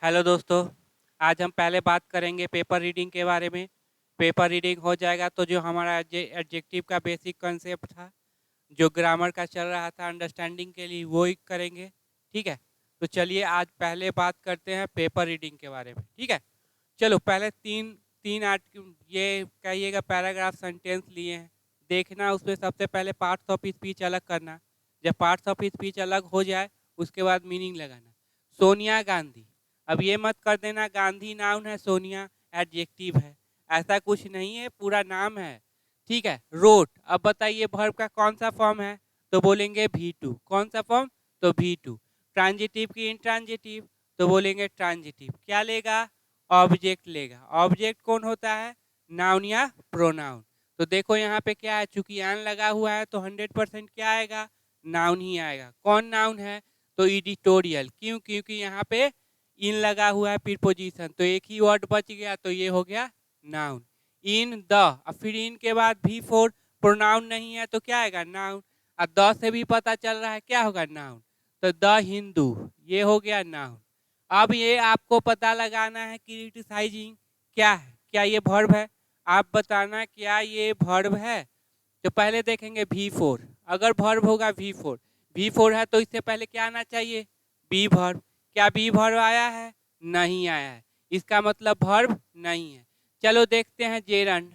Hello दोस्तों, आज हम पहले बात करेंगे पेपर रीडिंग के बारे में। पेपर रीडिंग हो जाएगा तो जो हमारा एडजेक्टिव का बेसिक कंसेप्ट था, जो ग्रामर का चल रहा था अंडरस्टैंडिंग के लिए, वो ही करेंगे। ठीक है, तो चलिए आज पहले बात करते हैं पेपर रीडिंग के बारे में। ठीक है, चलो पहले तीन तीन आर्ट ये कहिएगा पैराग्राफ सेंटेंस लिए हैं, देखना उसमें सबसे पहले पार्ट्स ऑफ स्पीच अलग करना। जब पार्ट्स ऑफ स्पीच अलग हो जाए उसके बाद मीनिंग लगाना। सोनिया गांधी, अब ये मत कर देना गांधी नाउन है, सोनिया एडजेक्टिव है, ऐसा कुछ नहीं है, पूरा नाम है। ठीक है, रोट, अब बताइए वर्ब का कौन सा फॉर्म है, तो बोलेंगे V2। कौन सा फॉर्म, तो V2। ट्रांजिटिव की इंट्रांजिटिव, तो बोलेंगे ट्रांजिटिव। क्या लेगा, ऑब्जेक्ट लेगा। ऑब्जेक्ट कौन होता है, नाउन या प्रोनाउन। तो देखो यहाँ पे क्या है, चूंकि एन लगा हुआ है तो 100% क्या आएगा, नाउन ही आएगा। कौन नाउन है, तो एडिटोरियल। क्यों, क्योंकि यहाँ पे इन लगा हुआ है प्रीपोजिशन, तो एक ही वर्ड बच गया, तो ये हो गया नाउन। इन द, अब फिर इन के बाद V4, प्रोनाउन नहीं है तो क्या आएगा, नाउन। अब द से भी पता चल रहा है क्या होगा, नाउन। तो द हिंदू, ये हो गया नाउन। अब ये आपको पता लगाना है क्रिटिसाइजिंग क्या है, क्या ये वर्ब है, आप बताना क्या ये वर्ब है। तो पहले देखेंगे V4, अगर वर्ब होगा V4, V4 है तो इससे पहले क्या आना चाहिए, बी वर्ब। क्या बी वर्ब आया है, नहीं आया है, इसका मतलब वर्ब नहीं है। चलो देखते हैं जेरंड।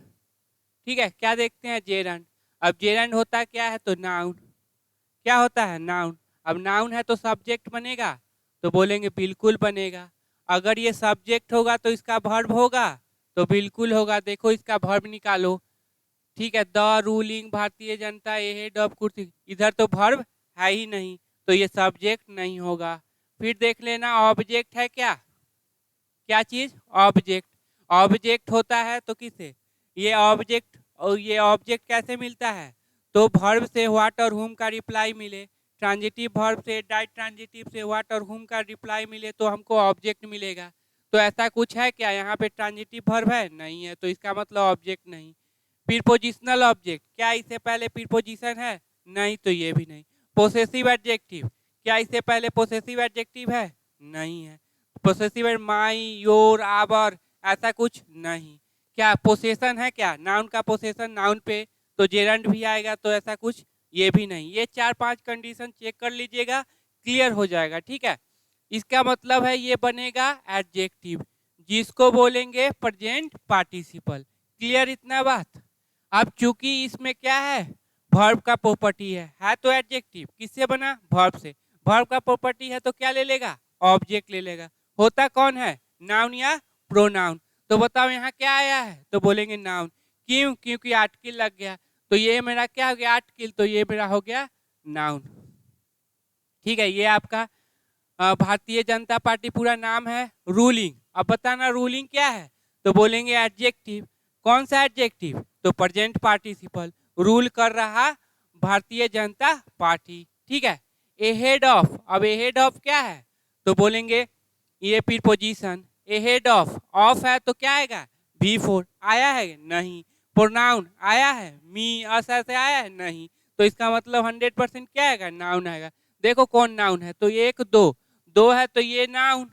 ठीक है, क्या देखते हैं, जेरंड। अब जेरंड होता क्या है, तो नाउन। क्या होता है, नाउन। अब नाउन है तो सब्जेक्ट बनेगा, तो बोलेंगे बिल्कुल बनेगा। अगर ये सब्जेक्ट होगा तो इसका वर्ब होगा, तो बिल्कुल होगा। देखो इसका वर्ब निकालो। ठीक है, the ruling Bharatiya Janata A head of कुर्सी, इधर तो वर्ब है ही नहीं, तो ये सब्जेक्ट नहीं होगा। फिर देख लेना ऑब्जेक्ट है क्या, क्या चीज, ऑब्जेक्ट। ऑब्जेक्ट होता है तो किसे, ये ऑब्जेक्ट, और ये ऑब्जेक्ट कैसे मिलता है, तो वर्ब से व्हाट और हुम का रिप्लाई मिले। ट्रांजिटिव वर्ब से डाइट ट्रांजिटिव से व्हाट और हुम का रिप्लाई मिले तो हमको ऑब्जेक्ट मिलेगा। तो ऐसा कुछ है क्या, यहाँ पे ट्रांजिटिव वर्ब है, नहीं है, तो इसका मतलब ऑब्जेक्ट नहीं। प्रीपोजिशनल ऑब्जेक्ट, क्या इससे पहले प्रीपोजिशन है, नहीं, तो ये भी नहीं। पोसेसिव एडजेक्टिव, क्या इससे पहले पोसेसिव एडजेक्टिव है, नहीं है। पोसेसिव है माई, योर, आवर, ऐसा कुछ नहीं। क्या पोसेशन है क्या, नाउन का पोसेशन नाउन पे, तो जेरंड भी आएगा, तो ऐसा कुछ ये भी नहीं। ये 4-5 कंडीशन चेक कर लीजिएगा, क्लियर हो जाएगा। ठीक है, इसका मतलब है ये बनेगा एडजेक्टिव, जिसको बोलेंगे प्रेजेंट पार्टिसिपल। क्लियर इतना बात। अब चूंकि इसमें क्या है, वर्ब का प्रॉपर्टी है तो एडजेक्टिव किससे बना, वर्ब से। वर्ब का प्रॉपर्टी है तो क्या ले लेगा, ऑब्जेक्ट ले लेगा। होता कौन है, नाउन या प्रोनाउन। तो बताओ यहाँ क्या आया है, तो बोलेंगे नाउन। क्यों, क्योंकि आर्टिकल लग गया, तो ये मेरा क्या हो गया, आर्टिकल, तो ये मेरा हो गया नाउन। ठीक है, ये आपका भारतीय जनता पार्टी पूरा नाम है, रूलिंग। अब बताना रूलिंग क्या है, तो बोलेंगे एडजेक्टिव। कौन सा एडजेक्टिव, तो प्रेजेंट पार्टिसिपल, रूल कर रहा भारतीय जनता पार्टी। ठीक है, एहेड ऑफ, अब एहेड ऑफ क्या है, तो बोलेंगे ये प्रीपोजिशन। एहेड ऑफ है तो क्या आएगा, V4 आया है, नहीं। प्रोनाउन आया है, मी, अस ऐसे आया है, नहीं, तो इसका मतलब 100% क्या आएगा, नाउन आएगा। देखो कौन नाउन है, तो एक दो, दो है तो ये नाउन,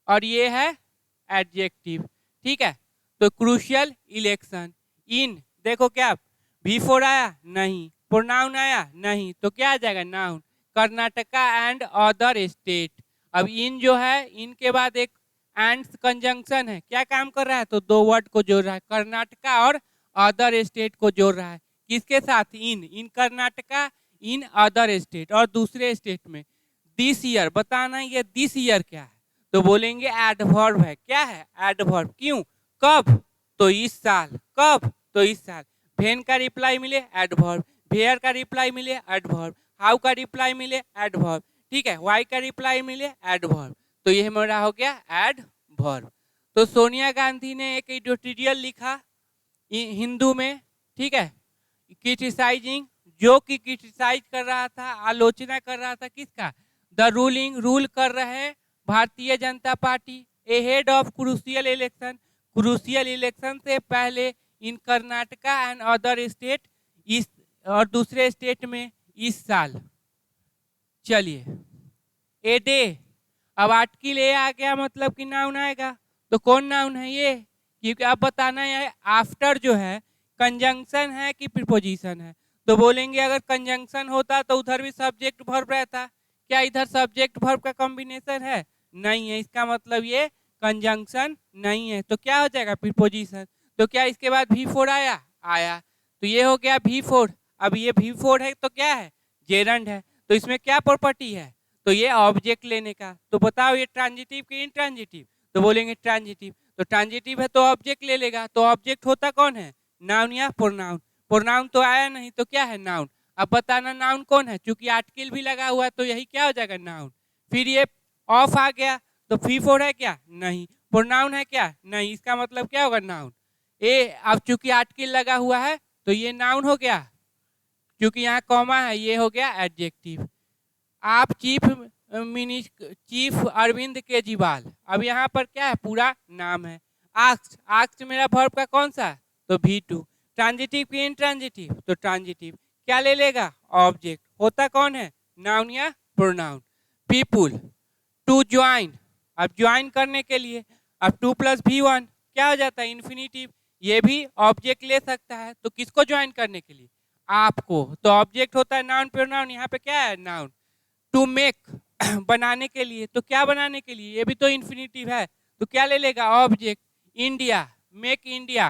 और ये है एडजेक्टिव। ठीक है, तो क्रूशियल इलेक्शन। इन, देखो क्या V4 आया, नहीं। प्रोनाउन आया, नहीं, तो क्या आ जाएगा, noun. Karnataka and other state, अब इन जो है, इनके बाद एक एंड कंजंक्शन है, क्या काम कर रहा है, तो दो वर्ड को जोड़ रहा है, कर्नाटका और अदर स्टेट को जोड़ रहा है। किसके साथ, इन कर्नाटका, इन अदर स्टेट, और दूसरे स्टेट में। दिस ईयर, बताना ये दिस ईयर क्या है, तो बोलेंगे एडवर्ब है। क्या है, एडवर्ब। क्यों, कब, तो इस साल। कब, तो इस साल। वेन का रिप्लाई मिले एडवर्ब, वेयर का रिप्लाई मिले एडवर्ब, हाउ का रिप्लाई मिले एडवर्ब। ठीक है, वाई का रिप्लाई मिले एडवर्ब, तो ये हमारा हो गया एडवर्ब। तो सोनिया गांधी ने एक एडिटोरियल लिखा हिंदू में, ठीक है, क्रिटिसाइजिंग, जो कि क्रिटिसाइज कर रहा था, आलोचना कर रहा था किसका, द रूलिंग, रूल कर रहे Bharatiya Janata party ahead of crucial election, crucial election से पहले इन कर्नाटका एंड अदर स्टेट, इस और दूसरे स्टेट में इस साल। चलिए, ए डे, अब आर्टिकल ए आ गया मतलब कि नाउन आएगा, तो कौन नाउन है ये, क्योंकि अब बताना है आफ्टर जो है कंजंक्शन है कि प्रीपोजिशन है। तो बोलेंगे अगर कंजंक्शन होता तो उधर भी सब्जेक्ट वर्ब रहता, क्या इधर सब्जेक्ट वर्ब का कॉम्बिनेशन है, नहीं है, इसका मतलब ये कंजंक्शन नहीं है, तो क्या हो जाएगा प्रीपोजिशन। तो क्या इसके बाद V4 आया, आया, तो ये हो गया V4। अब ये V4 है तो क्या है, जेरंड है, तो इसमें क्या प्रॉपर्टी है, तो ये ऑब्जेक्ट लेने का। तो बताओ ये ट्रांजिटिव कि इनट्रांजिटिव, तो बोलेंगे ट्रांजिटिव। तो ट्रांजिटिव है तो ऑब्जेक्ट ले लेगा, तो ऑब्जेक्ट होता कौन है, नाउन या प्रोनाउन। प्रोनाउन तो आया नहीं तो क्या है, नाउन। अब बताना नाउन कौन है, चूंकि आर्टिकल भी लगा हुआ है तो यही क्या हो जाएगा, नाउन। फिर ये ऑफ आ गया तो V4 है क्या, नहीं। प्रोनाउन है क्या, नहीं, इसका मतलब क्या होगा, नाउन। ए अब चूंकि आर्टिकल लगा हुआ है तो ये नाउन हो गया, क्योंकि यहाँ कॉमा है, ये हो गया एडजेक्टिव। आप चीफ अरविंद केजरीवाल, अब यहाँ पर क्या है, पूरा नाम है। आस्क्ड, आस्क्ड मेरा वर्ब का कौन सा, तो V2। ट्रांजिटिव की इनट्रांजिटिव, तो ट्रांजिटिव। क्या ले लेगा, ऑब्जेक्ट, होता कौन है, नाउन या प्रोनाउन। पीपुल, टू ज्वाइन, अब ज्वाइन करने के लिए, अब 2 + V1 क्या हो जाता है, इन्फिनिटिव। ये भी ऑब्जेक्ट ले सकता है, तो किसको ज्वाइन करने के लिए, आपको, तो ऑब्जेक्ट होता है नाउन प्रोनाउन, यहाँ पे क्या है, नाउन। टू मेक बनाने के लिए, तो क्या बनाने के लिए, ये भी तो इन्फिनिटिव है, तो क्या ले लेगा, ऑब्जेक्ट। इंडिया, मेक इंडिया,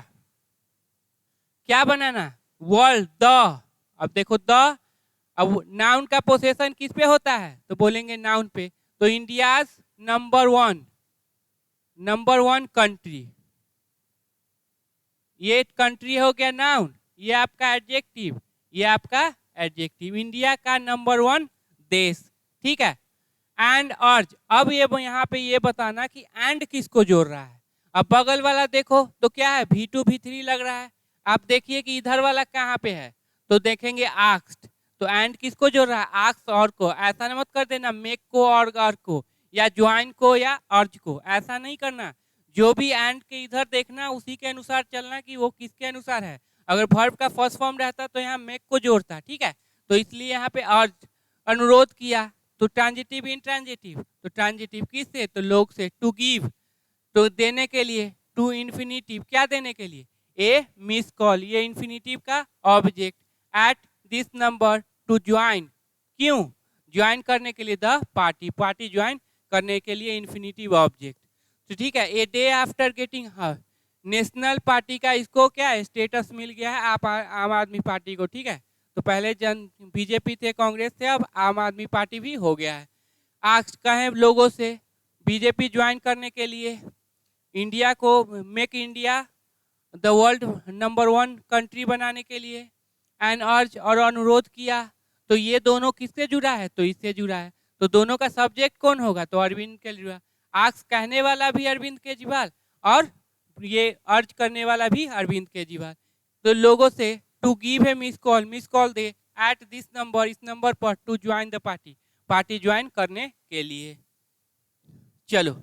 क्या बनाना, वर्ल्ड, द। अब देखो द, अब नाउन का पोसेशन किस पे होता है, तो बोलेंगे नाउन पे। तो इंडियाज नंबर 1 कंट्री, ये कंट्री हो गया नाउन, ये आपका एडजेक्टिव, ये आपका एडजेक्टिव। इंडिया का नंबर 1 देश, ठीक है। एंड अर्ज, अब ये यहाँ पे ये बताना कि एंड किसको जोड़ रहा है। अब बगल वाला देखो तो क्या है, V2 V3 लग रहा है। आप देखिए कि इधर वाला कहाँ पे है, तो देखेंगे आस्क्ड, तो एंड किसको जोड़ रहा है, आस्क और को। ऐसा मत कर देना मेक को और को, या ज्वाइन को या अर्ज को, ऐसा नहीं करना। जो भी एंड के इधर देखना उसी के अनुसार चलना कि वो किसके अनुसार है। अगर वर्ब का फर्स्ट फॉर्म रहता तो यहाँ मेक को जोड़ता, ठीक है। तो इसलिए यहाँ पे अर्ज, अनुरोध किया, तो ट्रांजिटिव इनट्रांजिटिव, तो ट्रांजिटिव किससे, तो लोग से। टू गिव, तो देने के लिए। टू इन्फिनिटिव, क्या देने के लिए, ए मिस कॉल, ये इन्फिनिटिव का object. At this number, to join, क्यों, ज्वाइन करने के लिए। द पार्टी, पार्टी ज्वाइन करने के लिए इन्फिनिटिव ऑब्जेक्ट, तो ठीक है। A day after getting her, national party का इसको क्या है, स्टेटस मिल गया है आप आम आदमी पार्टी को, ठीक है। तो पहले बीजेपी थे, कांग्रेस थे, अब आम आदमी पार्टी भी हो गया है। आस्क कहें लोगों से बीजेपी ज्वाइन करने के लिए, इंडिया को make India the world number 1 country बनाने के लिए। एंड अर्ज, और अनुरोध किया, तो ये दोनों किससे जुड़ा है, तो इससे जुड़ा है। तो दोनों का सब्जेक्ट कौन होगा, तो अरविंद केजरीवाल। आस्क कहने वाला भी अरविंद केजरीवाल, और ये अर्ज करने वाला भी अरविंद केजरीवाल। तो लोगों से to give a miss call दे एट दिस नंबर, इस नंबर पर, to join the party, party join करने के लिए। चलो,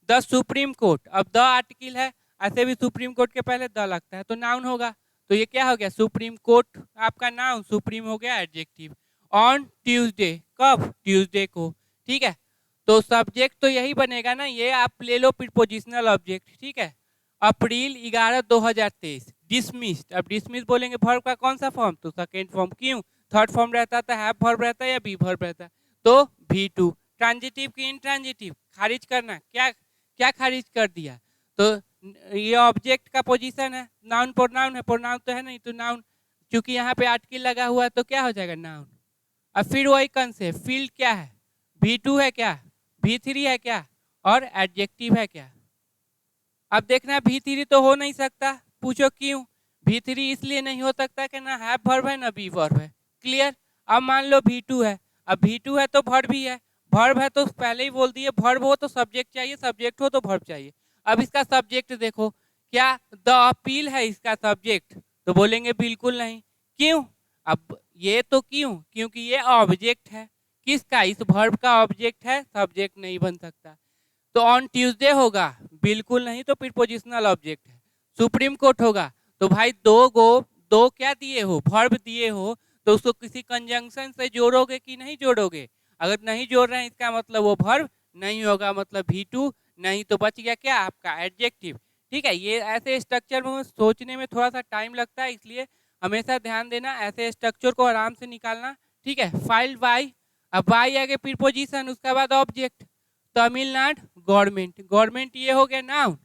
द सुप्रीम कोर्ट, अब द आर्टिकल है, ऐसे भी सुप्रीम कोर्ट के पहले द लगता है तो नाउन होगा, तो ये क्या हो गया, सुप्रीम कोर्ट आपका नाउन, सुप्रीम हो गया एडजेक्टिव। ऑन ट्यूसडे, कब, ट्यूसडे को, ठीक है। तो सब्जेक्ट तो यही बनेगा ना, ये आप ले लो प्रीपोजिशनल ऑब्जेक्ट, ठीक है। अप्रैल 11 2023, डिसमिस्ड, अब डिसमिस बोलेंगे वर्ब का कौन सा फॉर्म, तो सेकेंड फॉर्म, क्यों, थर्ड फॉर्म रहता तो हैव वर्ब रहता है या बी वर्ब रहता, तो V2। ट्रांजिटिव की इनट्रांजिटिव, खारिज करना, क्या क्या खारिज कर दिया, तो ये ऑब्जेक्ट का पोजीशन है, नाउन प्रोनाउन है, प्रोनाउन तो है नहीं, तो नाउन, क्योंकि यहाँ पे आर्टिकल लगा हुआ है तो क्या हो जाएगा, नाउन। अब फिर वही कंसेप्ट, फील्ड क्या है, V2 है क्या, V3 है क्या, और एडजेक्टिव है क्या। अब देखना V3 तो हो नहीं सकता, पूछो क्यों, V3 इसलिए नहीं हो सकता कि ना हैव वर्ब है ना बी वर्ब है, क्लियर। अब मान लो V2 है, अब V2 है तो वर्ब भी है, वर्ब है तो पहले ही बोल दिए, वर्ब हो तो सब्जेक्ट चाहिए, सब्जेक्ट हो तो वर्ब चाहिए। अब इसका सब्जेक्ट देखो, क्या द अपील है इसका सब्जेक्ट, तो बोलेंगे बिल्कुल नहीं, क्यों, अब ये तो क्यों, क्योंकि ये ऑब्जेक्ट है, किसका, इस वर्ब का ऑब्जेक्ट है, सब्जेक्ट नहीं बन सकता। तो ऑन ट्यूसडे होगा, बिल्कुल नहीं, तो प्रीपोजिशनल ऑब्जेक्ट है। सुप्रीम कोर्ट होगा, तो भाई दो क्या दिए हो, वर्ब दिए हो, तो उसको किसी कंजंक्शन से जोड़ोगे कि नहीं जोड़ोगे। अगर नहीं जोड़ रहे हैं इसका मतलब वो वर्ब नहीं होगा मतलब V2, नहीं तो बच गया क्या आपका एडजेक्टिव। ठीक है, ये ऐसे स्ट्रक्चर में सोचने में थोड़ा सा टाइम लगता है, इसलिए हमेशा ध्यान देना ऐसे स्ट्रक्चर को आराम से निकालना। ठीक है, फाइल्ड बाय, अब बाय आगे प्रीपोजिशन, उसके बाद ऑब्जेक्ट। तमिलनाडु गवर्नमेंट, गवर्नमेंट ये हो गया नाउन,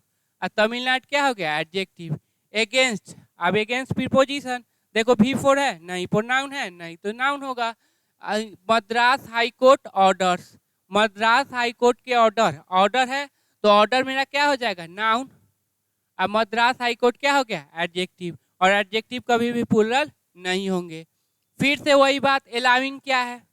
और तमिलनाडु क्या हो गया एडजेक्टिव। अगेंस्ट, अब अगेंस्ट प्रीपोजिशन, देखो V4 है, नहीं प्रोनाउन है, नहीं तो नाउन होगा। Madras high court orders, Madras high court के ऑर्डर, ऑर्डर है तो ऑर्डर मेरा क्या हो जाएगा नाउन। अब मद्रास हाई कोर्ट क्या हो गया एडजेक्टिव, और एडजेक्टिव कभी भी प्लूरल नहीं होंगे। फिर से वही बात, अलाउइंग क्या है,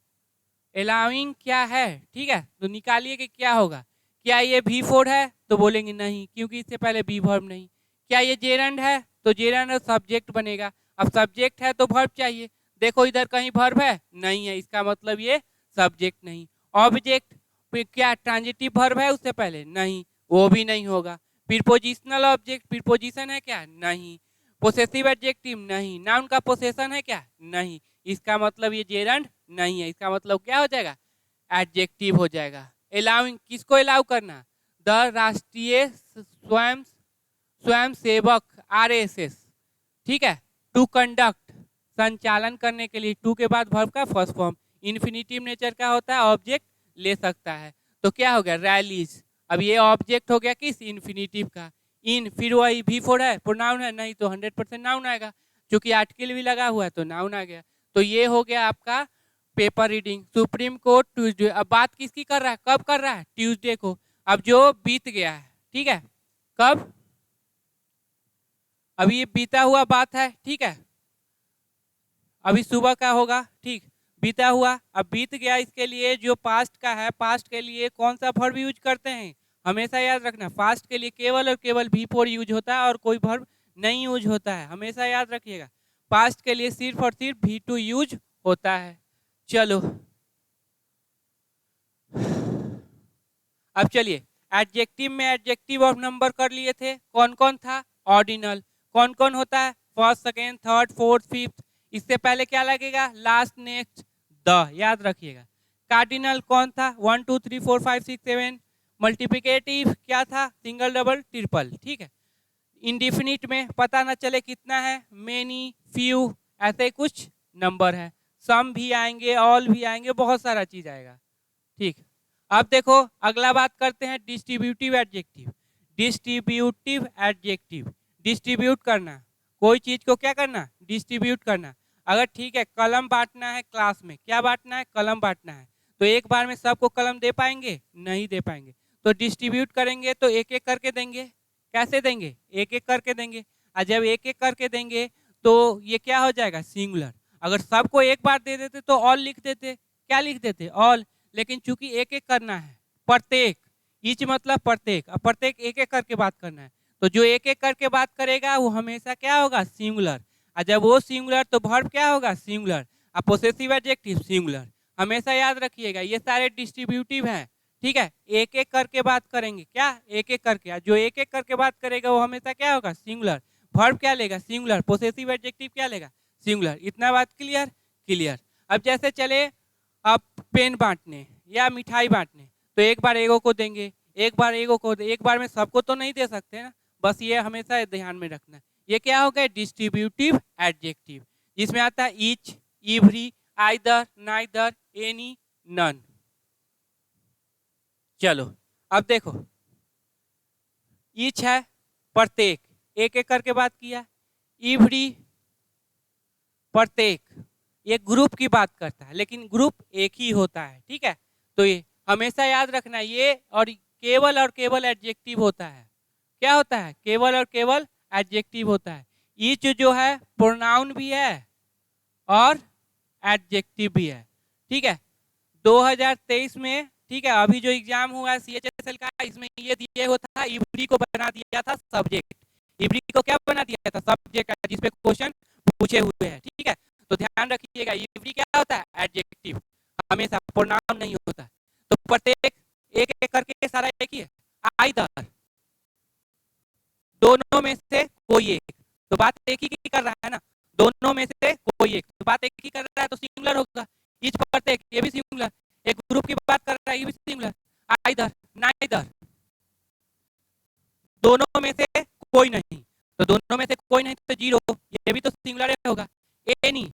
अलाउइंग क्या है। ठीक है, तो निकालिए कि क्या होगा। क्या ये V4 है तो बोलेंगे नहीं, क्योंकि इससे पहले बी वर्ब नहीं। क्या ये जेरंड है तो जेरंड सब्जेक्ट बनेगा, अब सब्जेक्ट है तो वर्ब चाहिए। देखो इधर कहीं वर्ब है नहीं है, इसका मतलब ये सब्जेक्ट नहीं। ऑब्जेक्ट, क्या ट्रांजिटिव वर्ब है उससे पहले नहीं, वो भी नहीं होगा। प्रीपोजिशनल ऑब्जेक्ट, प्रीपोजिशन है क्या नहीं। पोसेसिव एडजेक्टिव नहीं, नाउन का पोसेशन है क्या नहीं, इसका मतलब ये जेरंड नहीं है, इसका मतलब क्या हो जाएगा एडजेक्टिव हो जाएगा। अलाउइंग, किसको अलाउ करना, द राष्ट्रीय स्वयं सेवक RSS। ठीक है, टू कंडक्ट, संचालन करने के लिए, टू के बाद वर्ब का फर्स्ट फॉर्म, इन्फिनिटिव नेचर का होता है, ऑब्जेक्ट ले सकता है। तो क्या हो गया रैलीज, अब ये ऑब्जेक्ट हो गया किस इन्फिनिटिव का, इन, फिर वही V4 है प्रोनाउन है, नहीं तो 100% नाउन आएगा, क्योंकि आर्टिकल भी लगा हुआ है तो नाउन आ गया। तो ये हो गया आपका paper reading. Supreme court Tuesday, अब बात किसकी कर रहा है, कब कर रहा है ट्यूसडे को, अब जो बीत गया है। ठीक है, कब, अभी ये बीता हुआ बात है। ठीक है, अभी सुबह का होगा, ठीक, बीता हुआ, अब बीत गया, इसके लिए जो पास्ट का है, पास्ट के लिए कौन सा वर्ब यूज करते हैं, हमेशा याद रखना पास्ट के लिए केवल और केवल V4 यूज होता है और कोई वर्ब नहीं यूज होता है, हमेशा याद रखिएगा। पास्ट के लिए सिर्फ और सिर्फ V2 यूज होता है। चलो अब चलिए, एडजेक्टिव में एडजेक्टिव ऑफ नंबर कर लिए थे, कौन कौन था, ऑर्डिनल, कौन कौन होता है first second third fourth fifth, इससे पहले क्या लगेगा लास्ट नेक्स्ट द, याद रखिएगा। कार्डिनल कौन था 1 2 3 4 5 6 7, मल्टीप्लिकेटिव क्या था सिंगल डबल ट्रिपल। ठीक है, इंडिफिनिट में पता ना चले कितना है, मेनी फ्यू, ऐसे कुछ नंबर है, सम भी आएंगे ऑल भी आएंगे, बहुत सारा चीज आएगा। ठीक, अब देखो अगला बात करते हैं distributive adjective. Distributive adjective, distribute करना, कोई चीज को क्या करना डिस्ट्रीब्यूट करना। अगर ठीक है कलम बांटना है क्लास में, क्या बांटना है कलम बांटना है, तो एक बार में सबको कलम दे पाएंगे नहीं दे पाएंगे, तो डिस्ट्रीब्यूट करेंगे तो एक एक करके देंगे। कैसे देंगे एक एक करके देंगे, और जब एक एक करके देंगे तो ये क्या हो जाएगा सिंगुलर। अगर सबको एक बार दे देते तो ऑल लिख देते, क्या लिख देते ऑल, लेकिन चूंकि एक एक करना है प्रत्येक, ईच मतलब प्रत्येक, अब प्रत्येक एक एक करके बात करना है, तो जो एक एक करके बात करेगा वो हमेशा क्या होगा सिंगुलर, और जब वो सिंगुलर तो वर्ब क्या होगा सिंगुलर, और पोसेसिव एडजेक्टिव सिंगुलर, हमेशा याद रखिएगा ये सारे डिस्ट्रीब्यूटिव हैं। ठीक है, एक एक करके बात करेंगे, क्या एक एक करके, जो एक एक करके बात करेगा वो हमेशा क्या होगा सिंगुलर, वर्ब क्या लेगा सिंगुलर, पोसेसिव एडजेक्टिव क्या लेगा सिंगुलर। इतना बात क्लियर, क्लियर। अब जैसे चले अब पेन बांटने या मिठाई बांटने, तो एक बार एगो को देंगे एक बार एगो को, एक बार में सबको तो नहीं दे सकते ना, बस ये हमेशा ध्यान में रखना है। ये क्या हो गया डिस्ट्रीब्यूटिव एडजेक्टिव, जिसमें आता है each, every, either, neither, any, none. चलो अब देखो, ईच है प्रत्येक, एक एक करके बात किया, एवरी प्रत्येक, ये ग्रुप की बात करता है लेकिन ग्रुप एक ही होता है। ठीक है, तो ये हमेशा याद रखना, ये और केवल एडजेक्टिव होता है, क्या होता है केवल और केवल एडजेक्टिव होता है। ईच जो है प्रोनाउन भी है और एडजेक्टिव भी है। ठीक है, 2023 में, ठीक है, अभी जो एग्जाम हुआ है CHSL का, इसमें ये दिए होता है इवरी को बना दिया था सब्जेक्ट, इवरी को क्या बना दिया था सब्जेक्ट, जिसपे क्वेश्चन पूछे हुए हैं। ठीक है, तो ध्यान रखिएगा इवरी क्या होता है एडजेक्टिव, हमेशा प्रोनाउन नहीं होता। तो प्रत्येक एक एक करके सारा एक ही है, आइदर दोनों में से कोई एक, तो बात एक ही की कर रहा है ना, दोनों में से कोई एक, तो बात एक ही कर रहा है तो सिंगुलर होगा। ईच प्रत्येक ये भी सिंगुलर, एक ग्रुप की बात कर रहा है ये भी सिंगुलर। आइदर, नाइदर, दोनों में से कोई नहीं, तो दोनों में से कोई नहीं तो जीरो, ये भी तो सिंगुलर होगा। एनी,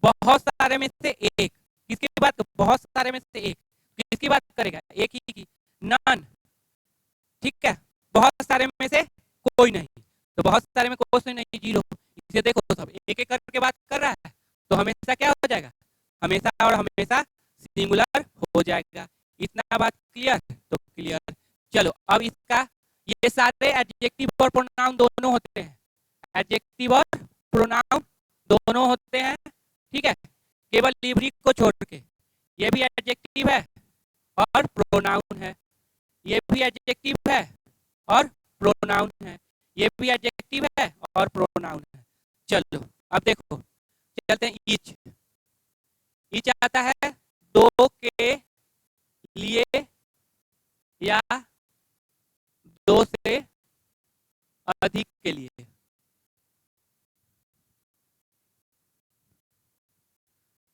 बहुत सारे में से एक, किसकी बात, बहुत सारे में से एक, किसकी बात करेगा, एक ही की। नन, ठीक है, बहुत सारे में से कोई नहीं, तो बहुत सारे में कोई नहीं, जीरो। इसे देखो सब एक एक करके बात कर रहा है, तो हमेशा क्या हो जाएगा, हमेशा और हमेशा सिंगुलर हो जाएगा। इतना बात क्लियर, तो क्लियर। चलो अब इसका, ये सारे एडजेक्टिव और प्रोनाउन दोनों होते हैं, एडजेक्टिव और प्रोनाउन दोनों होते हैं, ठीक है, केवल लिवरी को छोड़ के। ये भी एडजेक्टिव है और प्रोनाउन है, ये भी एडजेक्टिव है और प्रोनाउन है, ये भी एडजेक्टिव है और प्रोनाउन है। चलो अब देखो, चलते हैं ईच। ईच आता है दो के लिए या दो से अधिक के लिए।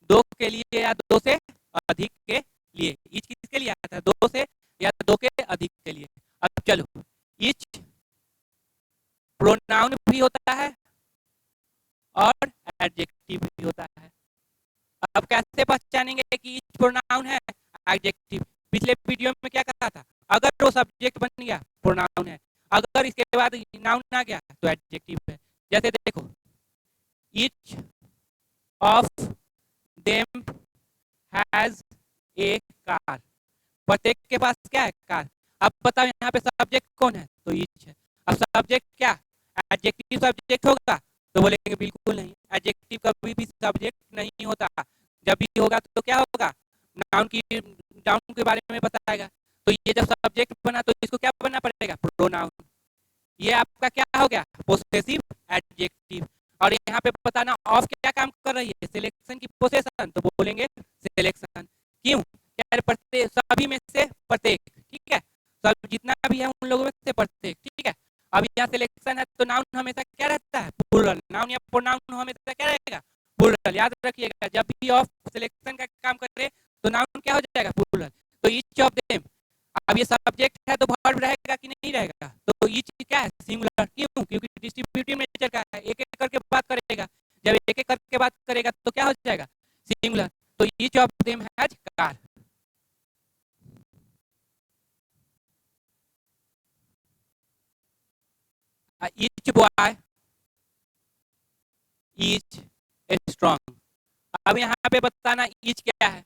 दो के लिए या दो से अधिक के लिए, ईच किसके लिए आता है, दो से या दो के अधिक के लिए। अब चलो, ईच प्रोनाउन भी होता है और एडजेक्टिव भी होता है। अब कैसे पहचानेंगे कि ईच प्रोनाउन है, एडजेक्टिव। पिछले वीडियो में क्या कहा था, अगर वो सब्जेक्ट बन गया प्रोनाउन है, अगर इसके बाद नाउन आ गया तो एडजेक्टिव है। जैसे देखो, each of them has a car, प्रत्येक के पास क्या है, कार। अब बताओ यहाँ पे सब्जेक्ट कौन है, तो ईच है। अब सब्जेक्ट क्या, एडजेक्टिव सब्जेक्ट होगा, तो बोलेंगे बिल्कुल नहीं, एडजेक्टिव कभी भी सब्जेक्ट नहीं होता, जब भी होगा तो क्या होगा, नाउन के बारे में बताएगा। तो ये जब सब्जेक्ट बना तो इसको क्या बनना पड़ेगा, प्रोनाउन। ये आपका क्या हो गया, पोसेसिव एडजेक्टिव। और यहाँ पे बताना ऑफ क्या काम कर रही है, सिलेक्शन की पोसेशन, तो बोलेंगे सिलेक्शन। क्यों, क्या प्रत्येक, सभी में से प्रत्येक, ठीक है, सब जितना भी है उन लोगों में से प्रत्येक, ठीक है। अब यहाँ सिलेक्शन है तो नाउन हमेशा क्या रहता है, प्लूरल। नाउन या प्रोनाउन हमेशा क्या रहेगा, प्लूरल। याद रखिएगा, जब भी ऑफ सिलेक्शन का काम करे तो नाउन क्या हो जाएगा, प्लूरल। तो ईच ऑफ देम, अब ये सब्जेक्ट है तो वर्ब रहेगा कि नहीं रहेगा, तो ईच क्या है, सिंगुलर। क्यों, क्योंकि डिस्ट्रीब्यूटिव नेचर का है, एक एक करके बात करेगा, जब एक एक करके बात करेगा तो क्या हो जाएगा, सिंगुलर। तो each of them has car. Each boy is strong. अब यहाँ पे बताना ईच क्या है,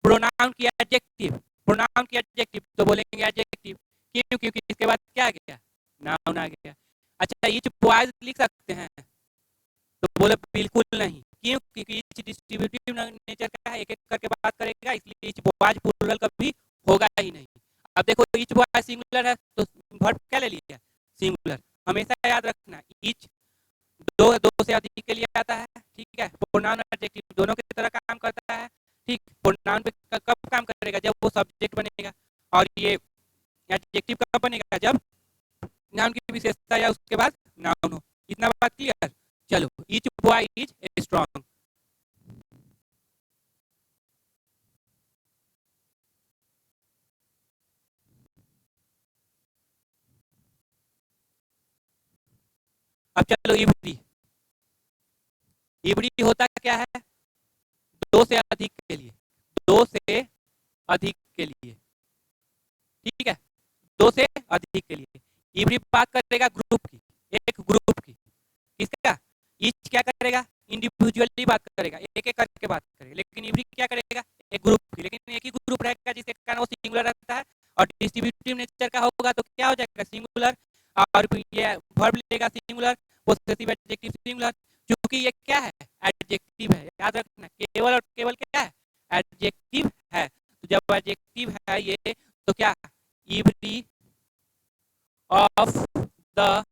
प्रोनाउन की एडजेक्टिव, प्रोनाउन की एडजेक्टिव, तो बोलेंगे एडजेक्टिव। क्यों, क्योंकि इसके बाद क्या आ गया, नाउन आ गया। अच्छा, ईच बॉयज लिख सकते हैं, तो बोले बिल्कुल नहीं। क्यों, क्योंकि ईच डिस्ट्रीब्यूटिव नेचर का है, एक एक करके बात करेगा, इसलिए ईच बॉयज प्लूरल कभी होगा ही नहीं। अब देखो, ईच बॉय सिंगुलर है तो वर्ब क्या ले लिया, सिंगुलर। हमेशा याद रखना, ईच दो दो से अधिक के लिए आता है, ठीक है, प्रोनाउन एडजेक्टिव दोनों की तरह काम करता है, ठीक। प्रोनाउन पे कब काम करेगा, जब वो सब्जेक्ट बनेगा, और ये एडजेक्टिव कब बनेगा, जब नाउन की विशेषता या उसके बाद नाउन हो। इतना बात क्लियर। चलो, ईच बॉय इज स्ट्रॉन्ग। अब चलो, इवरी। इवरी होता क्या है, दो से अधिक के लिए, दो से अधिक के लिए, ठीक है, दो से अधिक के लिए। इवरी बात करेगा ग्रुप की, एक ग्रुप की, किसका, ईच क्या करेगा, इंडिविजुअली बात करेगा, एक एक करके बात करेगा। लेकिन इवरी क्या करेगा, एक ग्रुप की, लेकिन एक ही ग्रुप रहेगा जिसके कारण वो सिंगुलर रहता है, और डिस्ट्रीब्यूटिव नेचर का होगा तो क्या हो जाएगा, सिंगुलर। और ये वर्ब लेगा सिंगुलर, पोसेसिव एडजेक्टिव सिंगुलर। क्योंकि ये क्या है, एडजेक्टिव है, याद रखना, केवल और केवल क्या है, एडजेक्टिव है। तो जब एडजेक्टिव है ये, तो क्या, every of the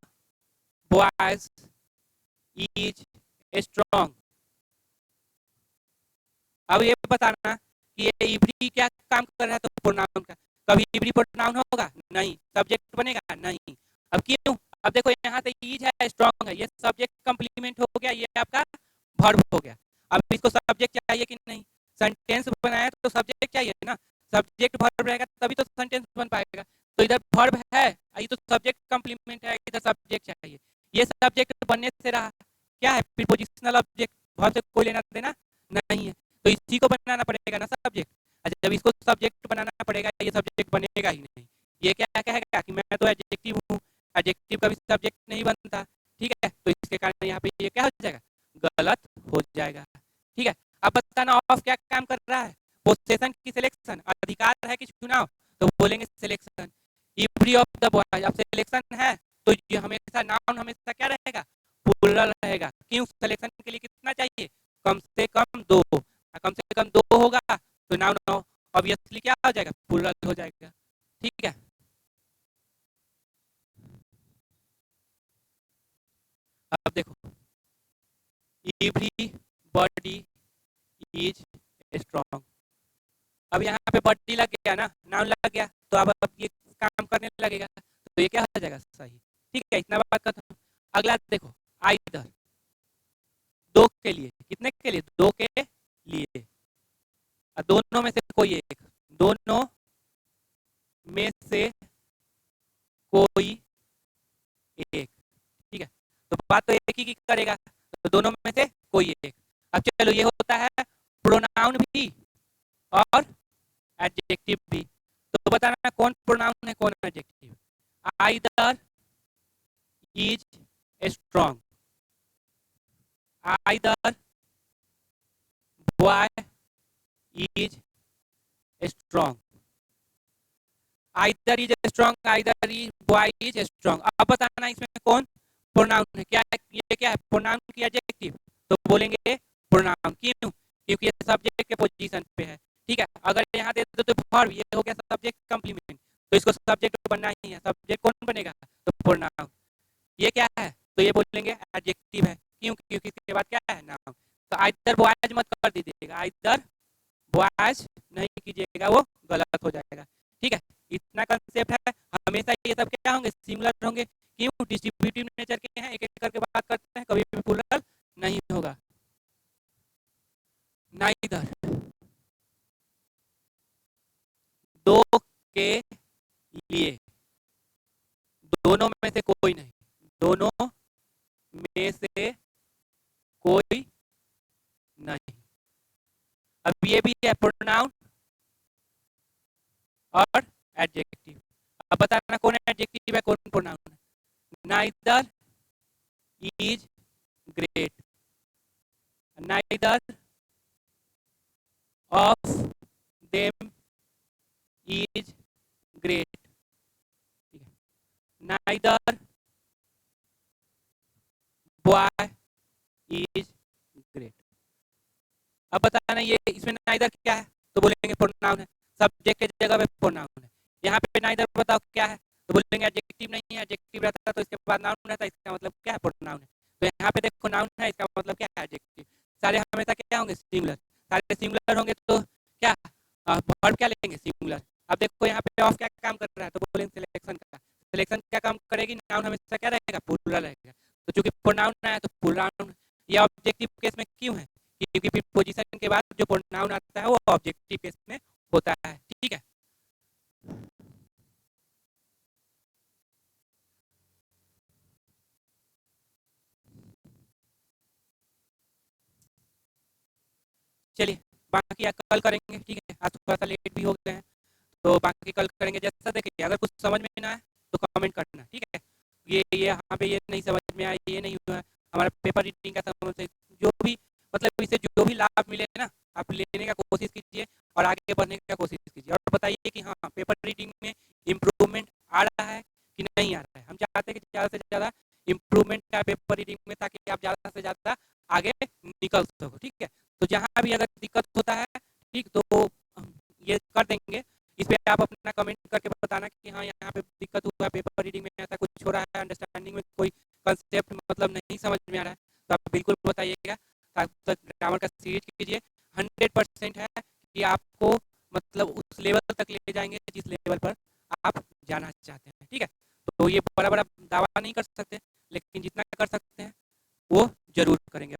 boys is strong. अब ये बताना कि ये इवरी क्या काम कर रहा है, तो प्रोनाउन का। कभी इवरी प्रोनाउन होगा नहीं, सब्जेक्ट बनेगा नहीं। अब क्यों, अब देखो यहाँ से इज है, स्ट्रॉन्ग है, ये सब्जेक्ट कंप्लीमेंट हो गया, ये आपका वर्ब हो गया। अब इसको सब्जेक्ट चाहिए कि नहीं, सेंटेंस बनाया तो सब्जेक्ट चाहिए ना, सब्जेक्ट वर्ब रहेगा तभी तो सेंटेंस बन पाएगा। तो इधर वर्ब है, ये तो सब्जेक्ट कंप्लीमेंट है, इधर सब्जेक्ट चाहिए। ये सब्जेक्ट बनने से रहा क्या है, प्रीपोजिशनल ऑब्जेक्ट, वर्ब से कोई लेना देना नहीं है, तो इसी को बनाना पड़ेगा ना सब्जेक्ट। जब इसको सब्जेक्ट बनाना पड़ेगा, ये सब्जेक्ट बनेगा ही नहीं। ये क्या कहेगा कि मैं तो एडजेक्टिव हूँ, एडजेक्टिव का भी सब्जेक्ट नहीं बनता, ठीक है। तो इसके कारण यहाँ पे ये क्या हो जाएगा, गलत हो जाएगा, ठीक है। अब बताना ऑफ क्या काम कर रहा है, पोजीशन की सिलेक्शन, अधिकार है कि चुनाव, तो बोलेंगे selection. Every of the boys, अब सिलेक्शन है तो ये हमेशा नाउन हमेशा क्या रहेगा, प्लूरल रहेगा। क्यों, सिलेक्शन के लिए कितना चाहिए, कम से कम दो, कम से कम दो होगा तो नाउन ऑब्वियसली क्या हो जाएगा, प्लूरल हो जाएगा, ठीक है। अब देखो, एवरी बॉडी इज स्ट्रॉन्ग, अब यहाँ पे बॉडी लग गया ना, नाउन लग गया, तो अब ये काम करने लगेगा, तो ये क्या हो जाएगा, सही, ठीक है। इतना बात करता हूँ। अगला देखो, आइदर, दो के लिए, कितने के लिए, दो के लिए, दोनों में से कोई एक, दोनों में से कोई एक, ठीक है। तो बात तो एक ही की करेगा, तो दोनों में से कोई एक। अब चलो, ये होता है प्रोनाउन भी और एडजेक्टिव भी, तो बताना कौन प्रोनाउन है कौन adjective. Either is strong, either boy is strong, either is strong, either is boy is strong. अब बताना इसमें कौन प्रोनाउन है, क्या है ये, क्या है प्रोनाउन की एडजेक्टिव, तो बोलेंगे प्रोनाउन। क्यों, क्योंकि ये सब्जेक्ट के पोजीशन पे है, ठीक है। अगर यहाँ दे दो तो वर्ब, ये हो गया सब्जेक्ट कंप्लीमेंट, तो इसको सब्जेक्ट बनना ही है, सब्जेक्ट कौन बनेगा, तो प्रोनाउन। ये क्या है, तो ये बोलेंगे एडजेक्टिव है। क्यों, क्योंकि इसके बाद क्या है, नाउन। तो आइदर बॉयज मत कर दीजिएगा, आइदर बॉयज नहीं कीजिएगा, वो गलत हो जाएगा, ठीक है। इतना कंसेप्ट है, हमेशा ये सब क्या होंगे, सिमिलर होंगे। क्यों, डिस्ट्रीब्यूटिव नेचर के हैं, एक एक करके बात करते हैं, कभी भी प्लूरल नहीं होगा। नाइदर, दो के लिए, दोनों में से कोई नहीं, दोनों में से कोई नहीं। अब ये भी है प्रोनाउन और एडजेक्टिव। अब बताना कौन एडजेक्टिव है कौन प्रोनाउन है। Neither is great, neither of them is great, neither boy is great. अब बताना ये इसमें नाइदर क्या है, तो बोलेंगे प्रोनाउन है, सब्जेक्ट की जगह पे प्रोनाउन है। यहाँ पे नाइदर बताओ क्या है, तो बोलेंगे एडजेक्टिव नहीं है, एडजेक्टिव रहता तो इसके बाद नाउन रहता, इसका मतलब क्या है, प्रोनाउन है। तो यहाँ पे देखो नाउन है, इसका मतलब क्या है, एडजेक्टिव। सारे हमेशा क्या होंगे, सिमिलर, सारे सिमिलर होंगे तो क्या, वर्ब क्या लेंगे, सिमिलर। अब देखो यहाँ पे ऑफ क्या काम कर रहा है, तो बोलेंगे सिलेक्शन का। सिलेक्शन क्या काम करेगी, नाउन हमेशा क्या रहेगा, प्लूरल रहेगा। तो चूंकि प्रोनाउन है तो प्लूरल, ये ऑब्जेक्टिव केस में क्यों है, क्योंकि प्रीपोजिशन के बाद जो प्रोनाउन आता है वो ऑब्जेक्टिव केस में होता है, ठीक है। चलिए बाकी कल करेंगे, ठीक है। आज थोड़ा सा लेट भी हो गए हैं, तो बाकी कल करेंगे। जैसा देखिए, अगर कुछ समझ में ना आए तो कमेंट करना, ठीक है। ये यहाँ पे ये नहीं समझ में आया, ये नहीं हुआ, हमारा पेपर रीडिंग का समझ से जो भी मतलब इससे जो भी लाभ मिले ना, आप लेने का कोशिश कीजिए और आगे बढ़ने का कोशिश कीजिए, और बताइए कि हाँ पेपर रीडिंग में इम्प्रूवमेंट आ रहा है कि नहीं आ रहा है। हम चाहते हैं कि ज़्यादा से ज़्यादा इम्प्रूवमेंट का पेपर रीडिंग में, ताकि आप ज़्यादा से ज़्यादा आगे निकल सको, ठीक है। तो जहाँ भी अगर दिक्कत होता है, ठीक, तो ये कर देंगे, इस पे आप अपना कमेंट करके बताना कि हाँ यहाँ पे दिक्कत हुआ है, पेपर रीडिंग में ऐसा कुछ हो रहा है, अंडरस्टैंडिंग में कोई कंसेप्ट मतलब नहीं समझ में आ रहा है, तो आप बिल्कुल बताइएगा। तब तक ग्रामर का सीरीज कीजिए, 100% है कि आपको मतलब उस लेवल तक ले जाएंगे जिस लेवल पर आप जाना चाहते हैं, ठीक है। तो ये बड़ा बड़ा दावा नहीं कर सकते, लेकिन जितना कर सकते हैं वो जरूर करेंगे।